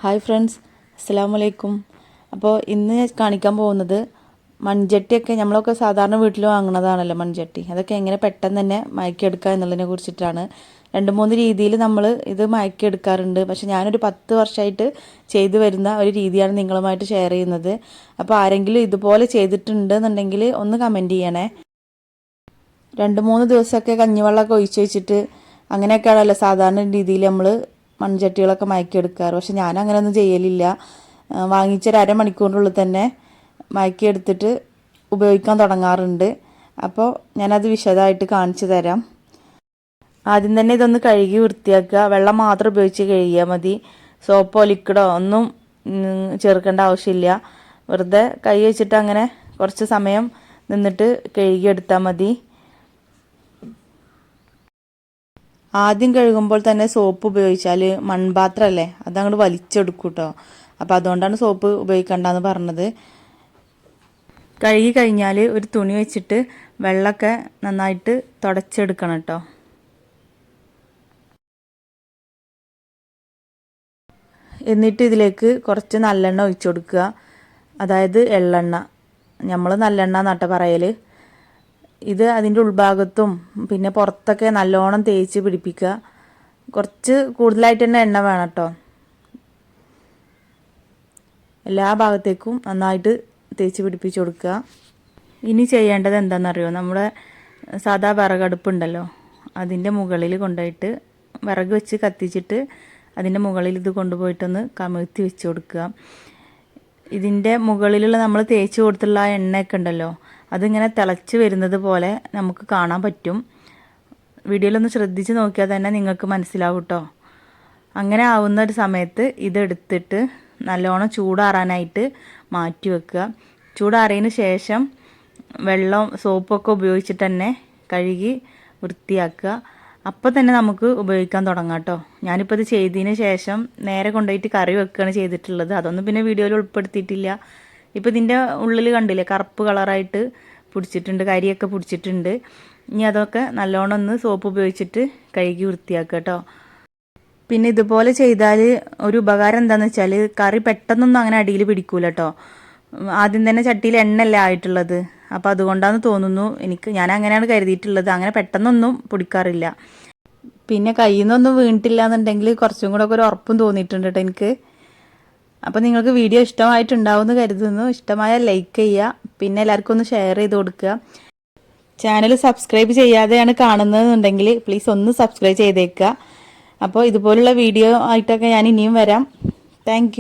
Hi friends, അസ്സലാമു അലൈക്കും. അപ്പോൾ ഇന്ന് കാണിക്കാൻ പോകുന്നത് മൺചട്ടിയൊക്കെ നമ്മളൊക്കെ സാധാരണ വീട്ടിൽ വാങ്ങുന്നതാണല്ലോ മൺചട്ടി. അതൊക്കെ എങ്ങനെ പെട്ടെന്ന് തന്നെ മയക്കിയെടുക്കുക എന്നുള്ളതിനെ കുറിച്ചിട്ടാണ്. 2-3 രീതിയിൽ നമ്മൾ ഇത് മയക്കിയെടുക്കാറുണ്ട്. പക്ഷെ ഞാനൊരു 10 വർഷമായിട്ട് ചെയ്തു വരുന്ന ഒരു രീതിയാണ് നിങ്ങളുമായിട്ട് ഷെയർ ചെയ്യുന്നത്. അപ്പോൾ ആരെങ്കിലും ഇതുപോലെ ചെയ്തിട്ടുണ്ട് എന്നുണ്ടെങ്കിൽ ഒന്ന് കമൻറ്റ് ചെയ്യണേ. 2-3 ദിവസമൊക്കെ കഞ്ഞിവെള്ളമൊക്കെ ഒഴിച്ച് വെച്ചിട്ട് അങ്ങനെയൊക്കെയാണല്ലോ സാധാരണ രീതിയിൽ നമ്മൾ മൺചട്ടികളൊക്കെ മയക്കിയെടുക്കാറ്. പക്ഷെ ഞാൻ അങ്ങനെയൊന്നും ചെയ്യലില്ല. വാങ്ങിച്ചൊരു അരമണിക്കൂറിനുള്ളിൽ തന്നെ മയക്കിയെടുത്തിട്ട് ഉപയോഗിക്കാൻ തുടങ്ങാറുണ്ട്. അപ്പോൾ ഞാനത് വിശദമായിട്ട് കാണിച്ചു തരാം. ആദ്യം തന്നെ ഇതൊന്ന് കഴുകി വൃത്തിയാക്കുക. വെള്ളം മാത്രം ഉപയോഗിച്ച് കഴുകിയാൽ മതി. സോപ്പോ ലിക്വിഡോ ഒന്നും ചേർക്കേണ്ട ആവശ്യമില്ല. വെറുതെ കൈ വെച്ചിട്ട് അങ്ങനെ കുറച്ച് സമയം നിന്നിട്ട് കഴുകിയെടുത്താൽ മതി. ആദ്യം കഴുകുമ്പോൾ തന്നെ സോപ്പ് ഉപയോഗിച്ചാൽ മൺപാത്രമല്ലേ, അതങ്ങോട്ട് വലിച്ചെടുക്കും കേട്ടോ. അപ്പോൾ അതുകൊണ്ടാണ് സോപ്പ് ഉപയോഗിക്കേണ്ടെന്ന് പറഞ്ഞത്. കഴുകി കഴിഞ്ഞാൽ ഒരു തുണി വെച്ചിട്ട് വെള്ളമൊക്കെ നന്നായിട്ട് തുടച്ചെടുക്കണം കേട്ടോ. എന്നിട്ട് ഇതിലേക്ക് കുറച്ച് നല്ലെണ്ണ ഒഴിച്ചു കൊടുക്കുക. അതായത് എള്ളെണ്ണ, നമ്മൾ നല്ലെണ്ണ എന്നാട്ടോ പറയൽ. ഇത് അതിൻ്റെ ഉൾഭാഗത്തും പിന്നെ പുറത്തൊക്കെ നല്ലോണം തേച്ച് പിടിപ്പിക്കുക. കുറച്ച് കൂടുതലായിട്ട് തന്നെ എണ്ണ വേണം കേട്ടോ. എല്ലാ ഭാഗത്തേക്കും നന്നായിട്ട് തേച്ച് പിടിപ്പിച്ച് കൊടുക്കുക. ഇനി ചെയ്യേണ്ടത് എന്താണെന്നറിയോ, നമ്മുടെ സാധാ വിറകടുപ്പുണ്ടല്ലോ, അതിൻ്റെ മുകളിൽ കൊണ്ടുപോയിട്ട് വിറക് വെച്ച് കത്തിച്ചിട്ട് അതിൻ്റെ മുകളിൽ ഇത് കൊണ്ടുപോയിട്ടൊന്ന് കമിഴ്ത്തി വെച്ച് കൊടുക്കുക. ഇതിൻ്റെ മുകളിലുള്ള നമ്മൾ തേച്ച് കൊടുത്തുള്ള ആ എണ്ണയൊക്കെ ഉണ്ടല്ലോ, അതിങ്ങനെ തിളച്ച് വരുന്നത് പോലെ നമുക്ക് കാണാൻ പറ്റും. വീഡിയോയിലൊന്ന് ശ്രദ്ധിച്ച് നോക്കിയാൽ തന്നെ നിങ്ങൾക്ക് മനസ്സിലാവും കേട്ടോ. അങ്ങനെ ആവുന്ന ഒരു സമയത്ത് ഇതെടുത്തിട്ട് നല്ലോണം ചൂടാറാനായിട്ട് മാറ്റി വെക്കുക. ചൂടാറിയതിന് ശേഷം വെള്ളം സോപ്പൊക്കെ ഉപയോഗിച്ചിട്ട് തന്നെ കഴുകി വൃത്തിയാക്കുക. അപ്പോൾ തന്നെ നമുക്ക് ഉപയോഗിക്കാൻ തുടങ്ങാം കേട്ടോ. ഞാനിപ്പോൾ ഇത് ചെയ്തതിന് ശേഷം നേരെ കൊണ്ടുപോയിട്ട് കറി വെക്കുകയാണ് ചെയ്തിട്ടുള്ളത്. അതൊന്നും പിന്നെ വീഡിയോയിൽ ഉൾപ്പെടുത്തിയിട്ടില്ല. ഇപ്പോൾ ഇതിൻ്റെ ഉള്ളിൽ കണ്ടില്ലേ, കറുപ്പ് കളറായിട്ട് പിടിച്ചിട്ടുണ്ട്, കരിയൊക്കെ പിടിച്ചിട്ടുണ്ട്. ഇനി അതൊക്കെ നല്ലോണം ഒന്ന് സോപ്പ് ഉപയോഗിച്ചിട്ട് കഴുകി വൃത്തിയാക്കുക കേട്ടോ. പിന്നെ ഇതുപോലെ ചെയ്താൽ ഒരു ഉപകാരം എന്താണെന്ന് വെച്ചാൽ കറി പെട്ടെന്നൊന്നും അങ്ങനെ അടിയിൽ പിടിക്കൂല കേട്ടോ. ആദ്യം തന്നെ ചട്ടിയിൽ എണ്ണയല്ല ആയിട്ടുള്ളത്. അപ്പോൾ അതുകൊണ്ടാണെന്ന് തോന്നുന്നു ഞാൻ അങ്ങനെയാണ് കരുതിയിട്ടുള്ളത്. അങ്ങനെ പെട്ടെന്നൊന്നും പിടിക്കാറില്ല. പിന്നെ കയ്യിൽ നിന്നൊന്നും വീണിട്ടില്ല എന്നുണ്ടെങ്കിൽ കുറച്ചും കൂടെ ഒക്കെ ഒരു ഉറപ്പും തോന്നിയിട്ടുണ്ട് കേട്ടോ എനിക്ക്. അപ്പോൾ നിങ്ങൾക്ക് വീഡിയോ ഇഷ്ടമായിട്ടുണ്ടാവുമെന്ന് കരുതുന്നു. ഇഷ്ടമായാൽ ലൈക്ക് ചെയ്യുക, പിന്നെ എല്ലാവർക്കും ഒന്ന് ഷെയർ ചെയ്ത് കൊടുക്കുക. ചാനൽ സബ്സ്ക്രൈബ് ചെയ്യാതെയാണ് കാണുന്നതെന്നുണ്ടെങ്കിൽ പ്ലീസ് ഒന്ന് സബ്സ്ക്രൈബ് ചെയ്തേക്കുക. അപ്പോൾ ഇതുപോലുള്ള വീഡിയോ ആയിട്ടൊക്കെ ഞാൻ ഇനിയും വരാം. താങ്ക്